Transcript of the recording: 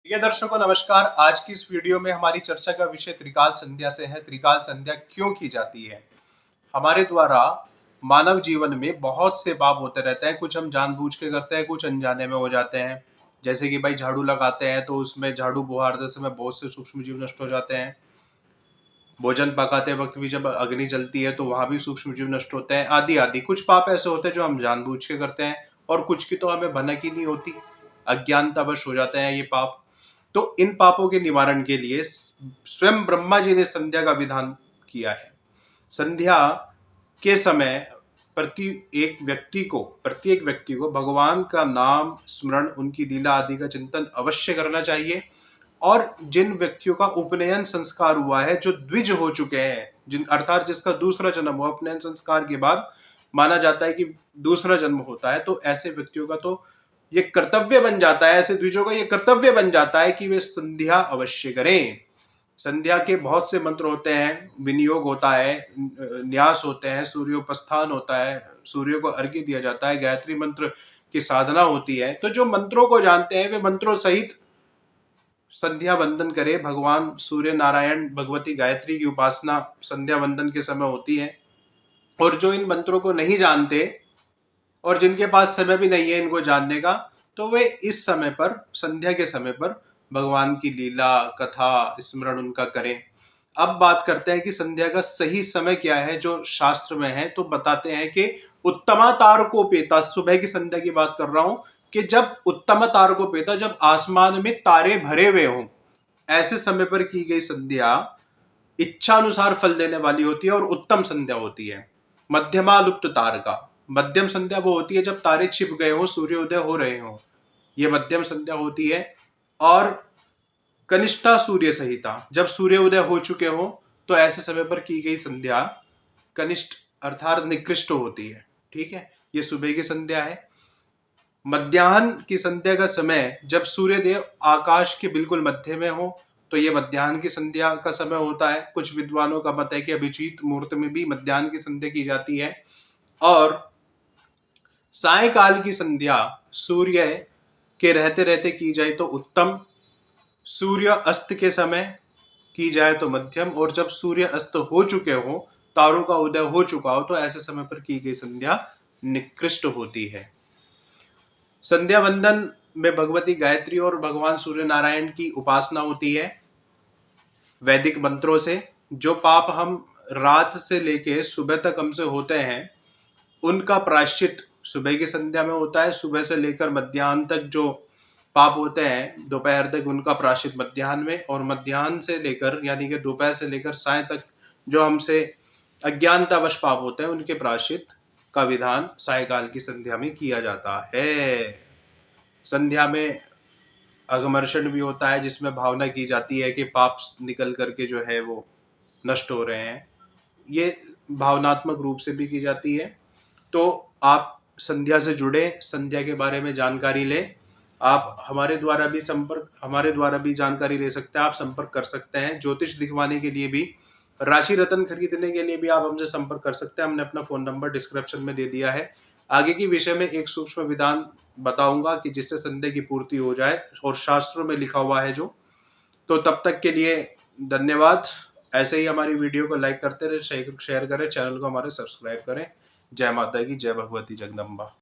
प्रिय दर्शकों नमस्कार। आज की इस वीडियो में हमारी चर्चा का विषय त्रिकाल संध्या से है। त्रिकाल संध्या क्यों की जाती है? हमारे द्वारा मानव जीवन में बहुत से पाप होते रहते हैं। कुछ हम जानबूझ के करते हैं, कुछ अनजाने में हो जाते हैं। जैसे कि भाई झाड़ू लगाते हैं तो उसमें झाड़ू बुहारते समय बहुत से सूक्ष्म जीव नष्ट हो जाते हैं। भोजन पकाते वक्त भी जब अग्नि जलती है तो वहां भी सूक्ष्म जीव नष्ट होते हैं, आदि आदि। कुछ पाप ऐसे होते हैं जो हम जानबूझ के करते हैं और कुछ की तो हमें भनक ही नहीं होती, अज्ञानतावश हो जाते हैं ये पाप। तो इन पापों के निवारण के लिए स्वयं ब्रह्मा जी ने संध्या का विधान किया है। संध्या के समय प्रत्येक व्यक्ति को भगवान का नाम स्मरण, उनकी लीला आदि का चिंतन अवश्य करना चाहिए। और जिन व्यक्तियों का उपनयन संस्कार हुआ है, जो द्विज हो चुके हैं, जिन अर्थात जिसका दूसरा जन्म हुआ, उपनयन संस्कार के बाद माना जाता है कि दूसरा जन्म होता है, तो ऐसे व्यक्तियों का तो ये कर्तव्य बन जाता है, ऐसे द्विजों का ये कर्तव्य बन जाता है कि वे संध्या अवश्य करें। संध्या के बहुत से मंत्र होते हैं, विनियोग होता है, न्यास होते हैं, सूर्योपस्थान होता है, सूर्य को अर्घ्य दिया जाता है, गायत्री मंत्र की साधना होती है। तो जो मंत्रों को जानते हैं वे मंत्रों सहित संध्या वंदन करे। भगवान सूर्य नारायण भगवती गायत्री की उपासना संध्या वंदन के समय होती है। और जो इन मंत्रों को नहीं जानते और जिनके पास समय भी नहीं है इनको जानने का, तो वे इस समय पर, संध्या के समय पर भगवान की लीला कथा स्मरण उनका करें। अब बात करते हैं कि संध्या का सही समय क्या है जो शास्त्र में है। तो बताते हैं कि उत्तमा तारकोपेता, सुबह की संध्या की बात कर रहा हूं, कि जब उत्तम तारकोपेता, जब आसमान में तारे भरे हुए हों, ऐसे समय पर की गई संध्या इच्छा अनुसार फल देने वाली होती है और उत्तम संध्या होती है। मध्यमा लुप्त तारका, मध्यम संध्या वो होती है जब तारे छिप गए हो, सूर्योदय हो रहे हो, ये मध्यम संध्या होती है। और कनिष्ठा सूर्य संहिता, जब सूर्योदय हो चुके हो, तो ऐसे समय पर की गई संध्या कनिष्ठ अर्थात निकृष्ट होती है। ठीक है, ये सुबह की संध्या है। मध्याह्न की संध्या का समय जब सूर्यदेव आकाश के बिल्कुल मध्य में हो, तो ये मध्याह्न की संध्या का समय होता है। कुछ विद्वानों का मत है कि अभिजीत मुहूर्त में भी मध्याह्न की संध्या की जाती है। और सायकाल की संध्या सूर्य के रहते रहते की जाए तो उत्तम, सूर्य अस्त के समय की जाए तो मध्यम, और जब सूर्य अस्त हो चुके हो, तारों का उदय हो चुका हो, तो ऐसे समय पर की गई संध्या निकृष्ट होती है। संध्या वंदन में भगवती गायत्री और भगवान सूर्य नारायण की उपासना होती है वैदिक मंत्रों से। जो पाप हम रात से लेके सुबह तक हमसे होते हैं, उनका प्रायश्चित सुबह की संध्या में होता है। सुबह से लेकर मध्याह्न तक जो पाप होते हैं दोपहर तक, उनका प्रायश्चित मध्याह्न में, और मध्याह्न से लेकर यानी कि दोपहर से लेकर साय तक जो हमसे अज्ञानतावश पाप होते हैं, उनके प्रायश्चित का विधान सायकाल की संध्या में किया जाता है। संध्या में अगमर्षण भी होता है, जिसमें भावना की जाती है कि पाप निकल करके जो है वो नष्ट हो रहे हैं। ये भावनात्मक रूप से भी की जाती है। तो आप संध्या से जुड़े, संध्या के बारे में जानकारी लें। आप हमारे द्वारा भी जानकारी ले सकते हैं, आप संपर्क कर सकते हैं। ज्योतिष दिखवाने के लिए भी, राशि रत्न खरीदने के लिए भी आप हमसे संपर्क कर सकते हैं। हमने अपना फोन नंबर डिस्क्रिप्शन में दे दिया है। आगे की विषय में एक सूक्ष्म विधान बताऊंगा कि जिससे संदेह की पूर्ति हो जाए, और शास्त्रों में लिखा हुआ है जो। तो तब तक के लिए धन्यवाद। ऐसे ही हमारी वीडियो को लाइक करते रहे, शेयर करें, चैनल को हमारे सब्सक्राइब करें। जय माता की, जय भगवती जगदम्बा।